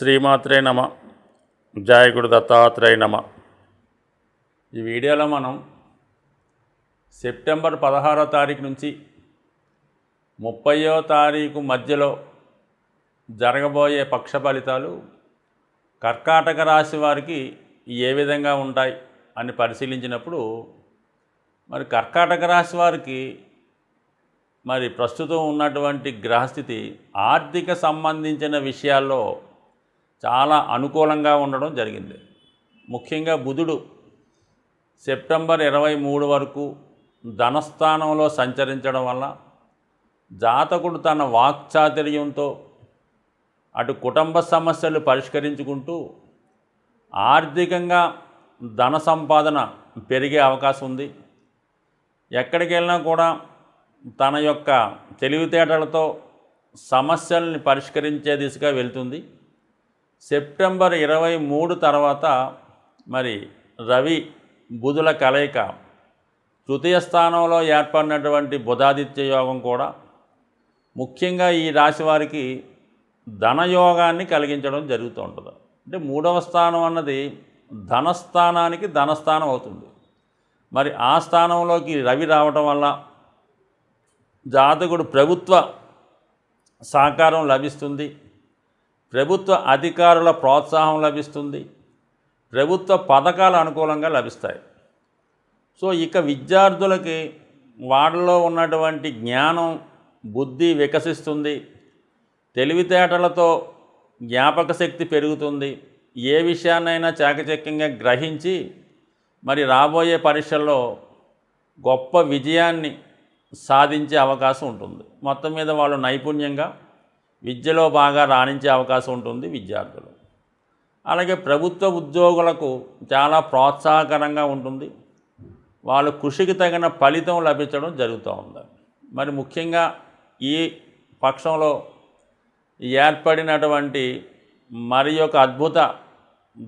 శ్రీమాత్రే నమ. జయ గురు దత్తాత్రేయ నమ. ఈ వీడియోలో మనం సెప్టెంబర్ 16వ తారీఖు నుంచి 30వ తారీఖు మధ్యలో జరగబోయే పక్ష ఫలితాలు కర్కాటక రాశి వారికి ఏ విధంగా ఉంటాయి అని పరిశీలించినప్పుడు మరి కర్కాటక రాశి వారికి మరి ప్రస్తుతం ఉన్నటువంటి గ్రహస్థితి ఆర్థిక సంబంధించిన విషయాల్లో చాలా అనుకూలంగా ఉండడం జరిగింది. ముఖ్యంగా బుధుడు సెప్టెంబర్ 23 వరకు ధనస్థానంలో సంచరించడం వల్ల జాతకుడు తన వాక్చాతుర్యంతో అటు కుటుంబ సమస్యలు పరిష్కరించుకుంటూ ఆర్థికంగా ధన సంపాదన పెరిగే అవకాశం ఉంది. ఎక్కడికి వెళ్ళినా కూడా తన యొక్క తెలివితేటలతో సమస్యల్ని పరిష్కరించే దిశగా వెళ్తుంది. సెప్టెంబర్ 23 తర్వాత మరి రవి బుధుల కలయిక తృతీయ స్థానంలో ఏర్పడినటువంటి బుధాదిత్య యోగం కూడా ముఖ్యంగా ఈ రాశి వారికి ధనయోగాన్ని కలిగించడం జరుగుతూ ఉంటుంది. అంటే మూడవ స్థానం అన్నది ధనస్థానానికి ధనస్థానం అవుతుంది. మరి ఆ స్థానంలోకి రవి రావటం వల్ల జాతకుడు ప్రభుత్వ సహకారం లభిస్తుంది, ప్రభుత్వ అధికారుల ప్రోత్సాహం లభిస్తుంది, ప్రభుత్వ పథకాలు అనుకూలంగా లభిస్తాయి. సో ఇక విద్యార్థులకి వాళ్ళలో ఉన్నటువంటి జ్ఞానం బుద్ధి వికసిస్తుంది, తెలివితేటలతో జ్ఞాపక శక్తి పెరుగుతుంది. ఏ విషయాన్నైనా చాకచక్యంగా గ్రహించి మరి రాబోయే పరీక్షల్లో గొప్ప విజయాన్ని సాధించే అవకాశం ఉంటుంది. మొత్తం మీద వాళ్ళు నైపుణ్యంగా విద్యలో బాగా రాణించే అవకాశం ఉంటుంది విద్యార్థులు. అలాగే ప్రభుత్వ ఉద్యోగులకు చాలా ప్రోత్సాహకరంగా ఉంటుంది. వాళ్ళ కృషికి తగిన ఫలితం లభించడం జరుగుతూ ఉంది. మరి ముఖ్యంగా ఈ పక్షంలో ఏర్పడినటువంటి మరి యొక్క అద్భుత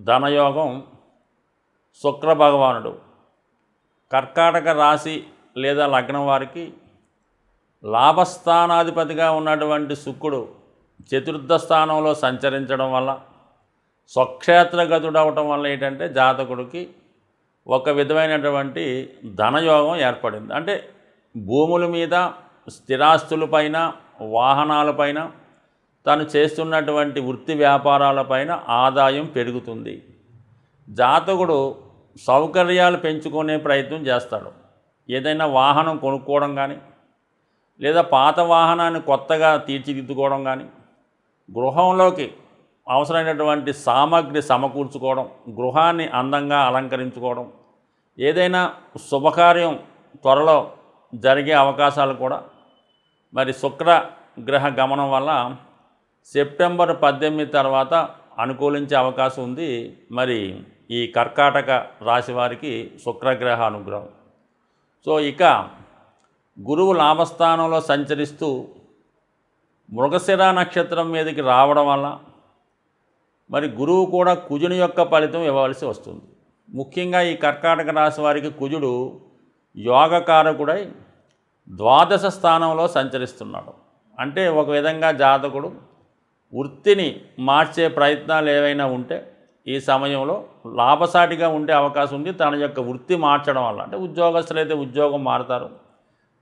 ధనయోగం శుక్ర భగవానుడు కర్కాటక రాశి లేదా లగ్నం వారికి లాభస్థానాధిపతిగా ఉన్నటువంటి శుక్రుడు చతుర్థ స్థానంలో సంచరించడం వల్ల స్వక్షేత్రగతుడు అవటం వల్ల ఏంటంటే జాతకుడికి ఒక విధమైనటువంటి ధనయోగం ఏర్పడింది. అంటే భూముల మీద, స్థిరాస్తులపైన, వాహనాలపైన, తను చేస్తున్నటువంటి వృత్తి వ్యాపారాలపైన ఆదాయం పెరుగుతుంది. జాతకుడు సౌకర్యాలు పెంచుకునే ప్రయత్నం చేస్తాడు. ఏదైనా వాహనం కొనుక్కోవడం కానీ, లేదా పాత వాహనాన్ని కొత్తగా తీర్చిదిద్దుకోవడం కానీ, గృహంలోకి అవసరమైనటువంటి సామాగ్రి సమకూర్చుకోవడం, గృహాన్ని అందంగా అలంకరించుకోవడం, ఏదైనా శుభకార్యం త్వరలో జరిగే అవకాశాలు కూడా మరి శుక్ర గ్రహ గమనం వల్ల సెప్టెంబర్ 18 తర్వాత అనుకూలించే అవకాశం ఉంది. మరి ఈ కర్కాటక రాశి వారికి శుక్రగ్రహ అనుగ్రహం. సో ఇక గురువు లాభస్థానంలో సంచరిస్తూ మృగశిర నక్షత్రం మీదకి రావడం వల్ల మరి గురువు కూడా కుజుని యొక్క ఫలితం ఇవ్వవలసి వస్తుంది. ముఖ్యంగా ఈ కర్కాటక రాశి వారికి కుజుడు యోగకారకుడై ద్వాదశ స్థానంలో సంచరిస్తున్నాడు. అంటే ఒక విధంగా జాతకుడు వృత్తిని మార్చే ప్రయత్నాలు ఏవైనా ఉంటే ఈ సమయంలో లాభసాటిగా ఉండే అవకాశం ఉంది. తన యొక్క వృత్తి మార్చడం వల్ల అంటే ఉద్యోగస్తులైతే ఉద్యోగం మారుతారు.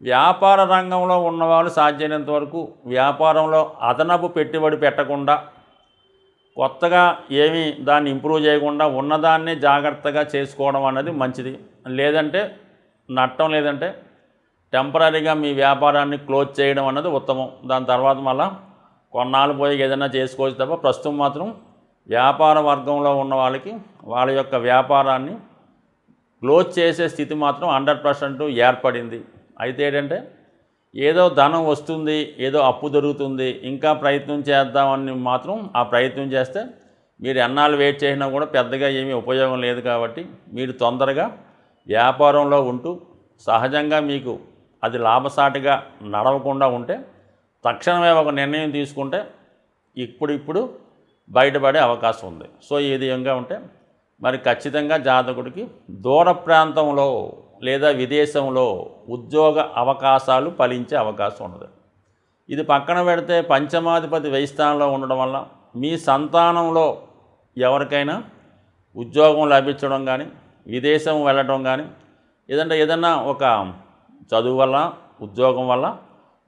వ్యాపార రంగంలో ఉన్నవాళ్ళు సాధ్యమైనంత వరకు వ్యాపారంలో అదనపు పెట్టుబడి పెట్టకుండా, కొత్తగా ఏమీ దాన్ని ఇంప్రూవ్ చేయకుండా ఉన్నదాన్నే జాగ్రత్తగా చేసుకోవడం అన్నది మంచిది. లేదంటే నట్టం, లేదంటే టెంపరీగా మీ వ్యాపారాన్ని క్లోజ్ చేయడం అన్నది ఉత్తమం. దాని తర్వాత మళ్ళీ కొన్నాళ్ళు పోయి ఏదైనా చేసుకోవచ్చు తప్ప ప్రస్తుతం మాత్రం వ్యాపార వర్గంలో ఉన్న వాళ్ళకి వాళ్ళ యొక్క వ్యాపారాన్ని క్లోజ్ చేసే స్థితి మాత్రం 100% ఏర్పడింది. అయితే ఏంటంటే ఏదో ధనం వస్తుంది, ఏదో అప్పు దొరుకుతుంది, ఇంకా ప్రయత్నం చేద్దామని మాత్రం ఆ ప్రయత్నం చేస్తే మీరు ఎన్నాళ్ళు వెయిట్ చేసినా కూడా పెద్దగా ఏమీ ఉపయోగం లేదు. కాబట్టి మీరు తొందరగా వ్యాపారంలో ఉంటూ సహజంగా మీకు అది లాభసాటిగా నడవకుండా ఉంటే తక్షణమే ఒక నిర్ణయం తీసుకుంటే ఇప్పుడు బయటపడే అవకాశం ఉంది. సో ఈ విధంగా ఉంటే మరి ఖచ్చితంగా జాతకుడికి దూర ప్రాంతంలో లేదా విదేశంలో ఉద్యోగ అవకాశాలు ఫలించే అవకాశం ఉన్నది. ఇది పక్కన పెడితే పంచమాధిపతి వ్యయ స్థానంలో ఉండడం వల్ల మీ సంతానంలో ఎవరికైనా ఉద్యోగం లభించడం కానీ, విదేశం వెళ్ళడం కానీ, ఏదన్నా ఒక చదువు వల్ల, ఉద్యోగం వల్ల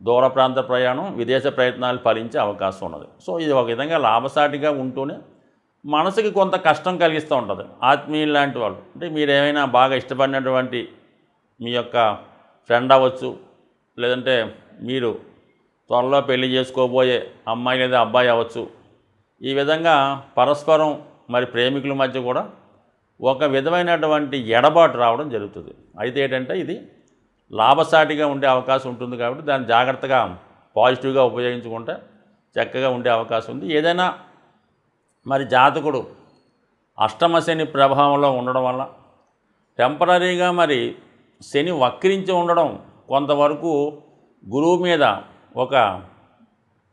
దూర ప్రాంత ప్రయాణం, విదేశ ప్రయత్నాలు ఫలించే అవకాశం ఉన్నది. సో ఇది ఒక విధంగా లాభసాటిగా ఉంటూనే మనసుకి కొంత కష్టం కలిగిస్తూ ఉంటుంది. ఆత్మీయులు లాంటి వాళ్ళు, అంటే మీరేమైనా బాగా ఇష్టపడినటువంటి మీ యొక్క ఫ్రెండ్ అవ్వచ్చు, లేదంటే మీరు త్వరలో పెళ్లి చేసుకోబోయే అమ్మాయి లేదా అబ్బాయి అవ్వచ్చు. ఈ విధంగా పరస్పరం మరి ప్రేమికుల మధ్య కూడా ఒక విధమైనటువంటి ఎడబాటు రావడం జరుగుతుంది. అయితే ఏంటంటే ఇది లాభసాటిగా ఉండే అవకాశం ఉంటుంది కాబట్టి దాన్ని జాగ్రత్తగా పాజిటివ్గా ఉపయోగించుకుంటే చక్కగా ఉండే అవకాశం ఉంది. ఏదైనా మరి జాతకుడు అష్టమ శని ప్రభావంలో ఉండడం వల్ల టెంపరీగా మరి శని వక్రించి ఉండడం, కొంతవరకు గురువు మీద ఒక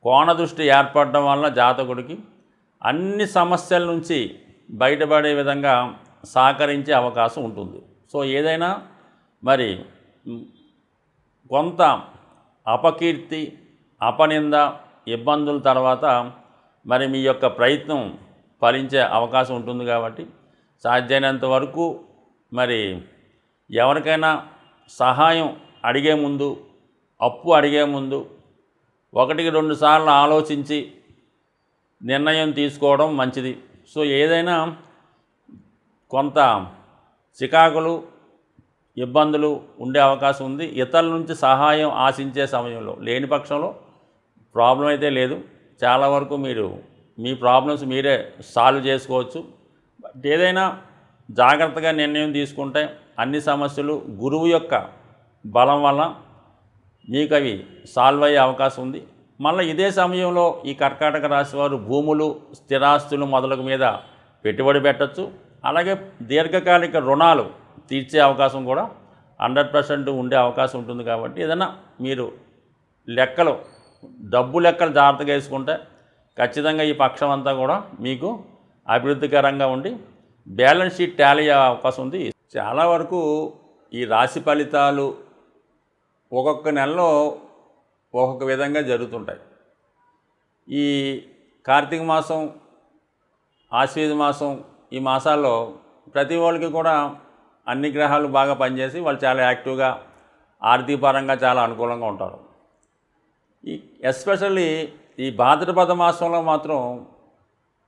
కోణ దృష్టి ఏర్పడడం వల్ల జాతకుడికి అన్ని సమస్యల నుంచి బయటపడే విధంగా సహకరించే అవకాశం ఉంటుంది. సో ఏదైనా మరి కొంత అపకీర్తి, అపనింద, ఇబ్బందుల తర్వాత మరి మీ యొక్క ప్రయత్నం ఫలించే అవకాశం ఉంటుంది. కాబట్టి సాధ్యమైనంత వరకు మరి ఎవరికైనా సహాయం అడిగే ముందు, అప్పు అడిగే ముందు 1-2 సార్లు ఆలోచించి నిర్ణయం తీసుకోవడం మంచిది. సో ఏదైనా కొంత చికాకులు, ఇబ్బందులు ఉండే అవకాశం ఉంది. ఇతరుల నుంచి సహాయం ఆశించే సమయంలో, లేని పక్షంలో ప్రాబ్లం అయితే లేదు, చాలా వరకు మీరు మీ ప్రాబ్లమ్స్ మీరే సాల్వ్ చేసుకోవచ్చు. బట్ ఏదైనా జాగ్రత్తగా నిర్ణయం తీసుకుంటే అన్ని సమస్యలు గురువు యొక్క బలం వల్ల మీకు అవి సాల్వ్ అయ్యే అవకాశం ఉంది. మళ్ళీ ఇదే సమయంలో ఈ కర్కాటక రాశి వారు భూములు, స్థిరాస్తులు మొదలగు మీద పెట్టుబడి పెట్టచ్చు. అలాగే దీర్ఘకాలిక రుణాలు తీర్చే అవకాశం కూడా 100% ఉండే అవకాశం ఉంటుంది. కాబట్టి ఏదైనా మీరు లెక్కలు, డబ్బు లెక్కలు జాగ్రత్తగా వేసుకుంటే ఖచ్చితంగా ఈ పక్షం అంతా కూడా మీకు అభివృద్ధికరంగా ఉండి బ్యాలెన్స్ షీట్ టాలీ అయ్యే అవకాశం ఉంది. చాలా వరకు ఈ రాశి ఫలితాలు ఒక్కొక్క నెలలో ఒక్కొక్క విధంగా జరుగుతుంటాయి. ఈ కార్తీక మాసం, ఆశ్వీజ మాసం, ఈ మాసాల్లో ప్రతి వాళ్ళకి కూడా అన్ని గ్రహాలు బాగా పనిచేసి వాళ్ళు చాలా యాక్టివ్గా, ఆర్థికపరంగా చాలా అనుకూలంగా ఉంటారు. ఈ ఎస్పెషల్లీ ఈ భాద్రపద మాసంలో మాత్రం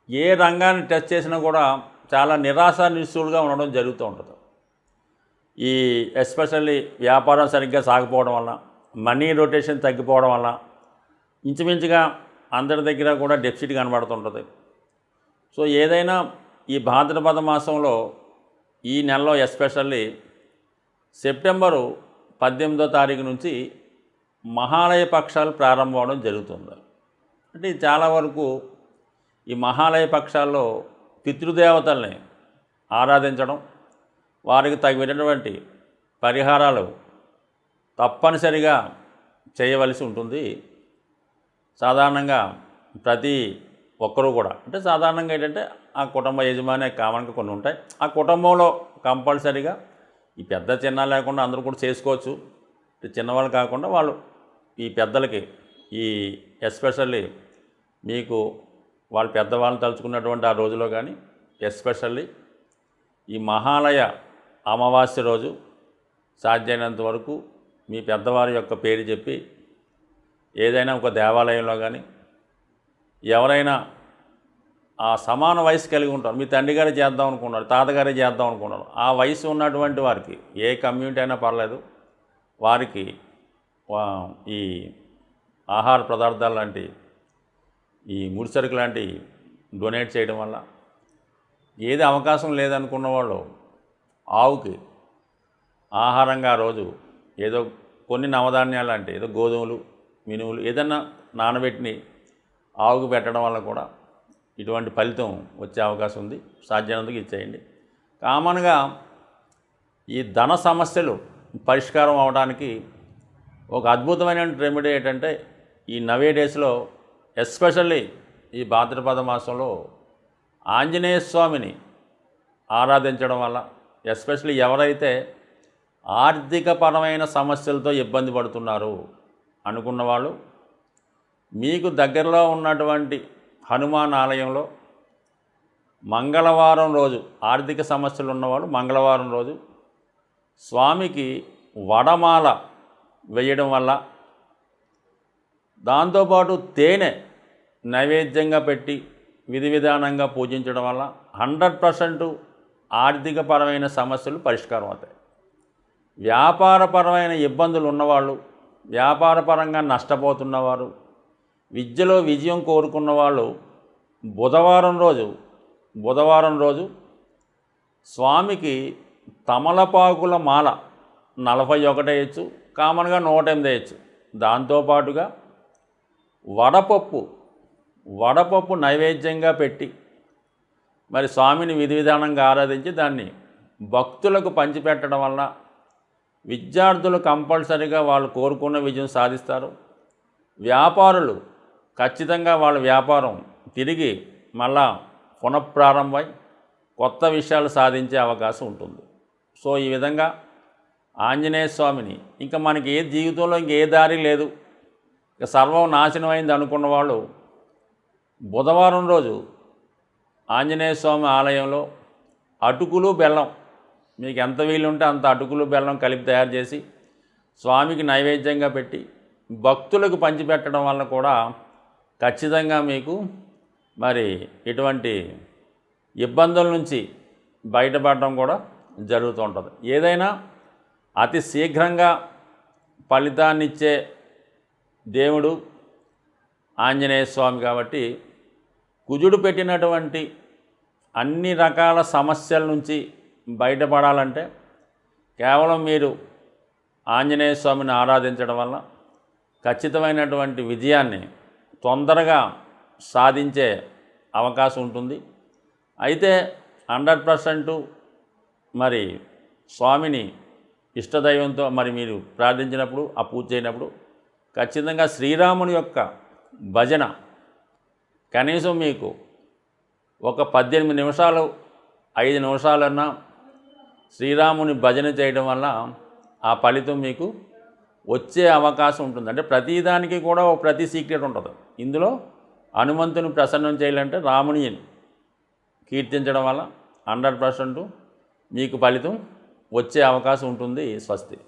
ఏ రంగాన్ని టచ్ చేసినా కూడా చాలా నిరాశ నిస్సులుగా ఉండడం జరుగుతూ ఉంటుంది. ఈ ఎస్పెషల్లీ వ్యాపారం సరిగ్గా సాగిపోవడం వల్ల, మనీ రొటేషన్ తగ్గిపోవడం వల్ల ఇంచుమించుగా అందరి దగ్గర కూడా డెఫిసిట్ కనబడుతుంటుంది. సో ఏదైనా ఈ భాద్రపద మాసంలో ఈ నెలలో ఎస్పెషల్లీ సెప్టెంబరు 18వ తారీఖు నుంచి మహాలయ పక్షాలు ప్రారంభం అవడం జరుగుతుంది. అంటే చాలా వరకు ఈ మహాలయ పక్షాల్లో పితృదేవతల్ని ఆరాధించడం, వారికి తగినటువంటి పరిహారాలు తప్పనిసరిగా చేయవలసి ఉంటుంది. సాధారణంగా ప్రతి ఒక్కరూ కూడా, అంటే సాధారణంగా ఏంటంటే ఆ కుటుంబ యజమాని కామన్గా కొన్ని ఉంటాయి. ఆ కుటుంబంలో కంపల్సరీగా ఈ పెద్ద చిన్న లేకుండా అందరూ కూడా చేసుకోవచ్చు. చిన్నవాళ్ళు కాకుండా వాళ్ళు ఈ పెద్దలకి, ఈ ఎస్పెషల్లీ మీకు వాళ్ళ పెద్దవాళ్ళని తలుచుకున్నటువంటి ఆ రోజులో కానీ, ఎస్పెషల్లీ ఈ మహాలయ అమావాస్య రోజు సాధ్యమైనంత వరకు మీ పెద్దవారి యొక్క పేరు చెప్పి ఏదైనా ఒక దేవాలయంలో కానీ, ఎవరైనా ఆ సమాన వయసు కలిగి ఉంటారు, మీ తండ్రి గారే చేద్దాం అనుకున్నారు, తాతగారే చేద్దాం అనుకున్నారు, ఆ వయసు ఉన్నటువంటి వారికి, ఏ కమ్యూనిటీ అయినా పర్లేదు, వారికి ఈ ఆహార పదార్థాలు లాంటి, ఈ ముడిసరుకు లాంటి డొనేట్ చేయడం వల్ల, ఏది అవకాశం లేదనుకున్న వాళ్ళు ఆవుకి ఆహారంగా రోజు ఏదో కొన్ని నవధాన్యాలు లాంటి, ఏదో గోధుమలు, మినుములు ఏదన్నా నానబెట్టిని ఆవుకు పెట్టడం వల్ల కూడా ఇటువంటి ఫలితం వచ్చే అవకాశం ఉంది. సాధ్యమైనందుకు ఇచ్చేయండి. కామన్గా ఈ ధన సమస్యలు పరిష్కారం అవడానికి ఒక అద్భుతమైన రెమెడీ ఏంటంటే, ఈ నవే డేస్లో ఎస్పెషల్లీ ఈ భాద్రపద మాసంలో ఆంజనేయ స్వామిని ఆరాధించడం వల్ల, ఎస్పెషల్లీ ఎవరైతే ఆర్థికపరమైన సమస్యలతో ఇబ్బంది పడుతున్నారు అనుకున్న వాళ్ళు, మీకు దగ్గరలో ఉన్నటువంటి హనుమాన్ ఆలయంలో మంగళవారం రోజు ఆర్థిక సమస్యలు ఉన్నవాళ్ళు మంగళవారం రోజు స్వామికి వడమాల వేయడం వల్ల, దాంతోపాటు తేనె నైవేద్యంగా పెట్టి విధి విధానంగా పూజించడం వల్ల 100% ఆర్థికపరమైన సమస్యలు పరిష్కారం అవుతాయి. వ్యాపారపరమైన ఇబ్బందులు ఉన్నవాళ్ళు, వ్యాపారపరంగా నష్టపోతున్నవారు, విద్యలో విజయం కోరుకున్న వాళ్ళు బుధవారం రోజు స్వామికి తమలపాకుల మాల 41 వేయచ్చు, కామన్గా 108 వేయచ్చు. దాంతోపాటుగా వడపప్పు నైవేద్యంగా పెట్టి మరి స్వామిని విధి విధానంగా ఆరాధించి దాన్ని భక్తులకు పంచిపెట్టడం వల్ల విద్యార్థులు కంపల్సరీగా వాళ్ళు కోరుకున్న విజయం సాధిస్తారు. వ్యాపారులు ఖచ్చితంగా వాళ్ళ వ్యాపారం తిరిగి మళ్ళా పునఃప్రారంభమై కొత్త విషయాలు సాధించే అవకాశం ఉంటుంది. సో ఈ విధంగా ఆంజనేయ స్వామిని ఇంకా మనకి ఏ జీవితంలో ఇంకే దారి లేదు, ఇక సర్వం నాశనం అయింది అనుకున్న వాళ్ళు బుధవారం రోజు ఆంజనేయ స్వామి ఆలయంలో అటుకులు బెల్లం, మీకు ఎంత వీలుంటే అంత అటుకులు బెల్లం కలిపి తయారు చేసి స్వామికి నైవేద్యంగా పెట్టి భక్తులకు పంచిపెట్టడం వల్ల కూడా ఖచ్చితంగా మీకు మరి ఇటువంటి ఇబ్బందుల నుంచి బయటపడడం కూడా జరుగుతూ ఉంటుంది. ఏదైనా అతి శీఘ్రంగా ఫలితాన్నిచ్చే దేవుడు ఆంజనేయ స్వామి కాబట్టి కుజుడు పెట్టినటువంటి అన్ని రకాల సమస్యల నుంచి బయటపడాలంటే కేవలం మీరు ఆంజనేయ స్వామిని ఆరాధించడం వల్ల ఖచ్చితమైనటువంటి విజయాన్ని తొందరగా సాధించే అవకాశం ఉంటుంది. అయితే 100% మరి స్వామిని ఇష్టదైవంతో మరి మీరు ప్రార్థించినప్పుడు ఆ పూజ చేయనప్పుడు ఖచ్చితంగా శ్రీరాముని యొక్క భజన కనీసం మీకు ఒక 18 నిమిషాలు 5 నిమిషాలన్నా శ్రీరాముని భజన చేయడం వల్ల ఆ ఫలితం మీకు వచ్చే అవకాశం ఉంటుంది. అంటే ప్రతిదానికి కూడా ప్రతి సీక్రెట్ ఉంటుంది. ఇందులో హనుమంతుని ప్రసన్నం చేయాలంటే రాముని కీర్తించడం వల్ల 100% మీకు ఫలితం వచ్చే అవకాశం ఉంటుంది. స్వస్తి.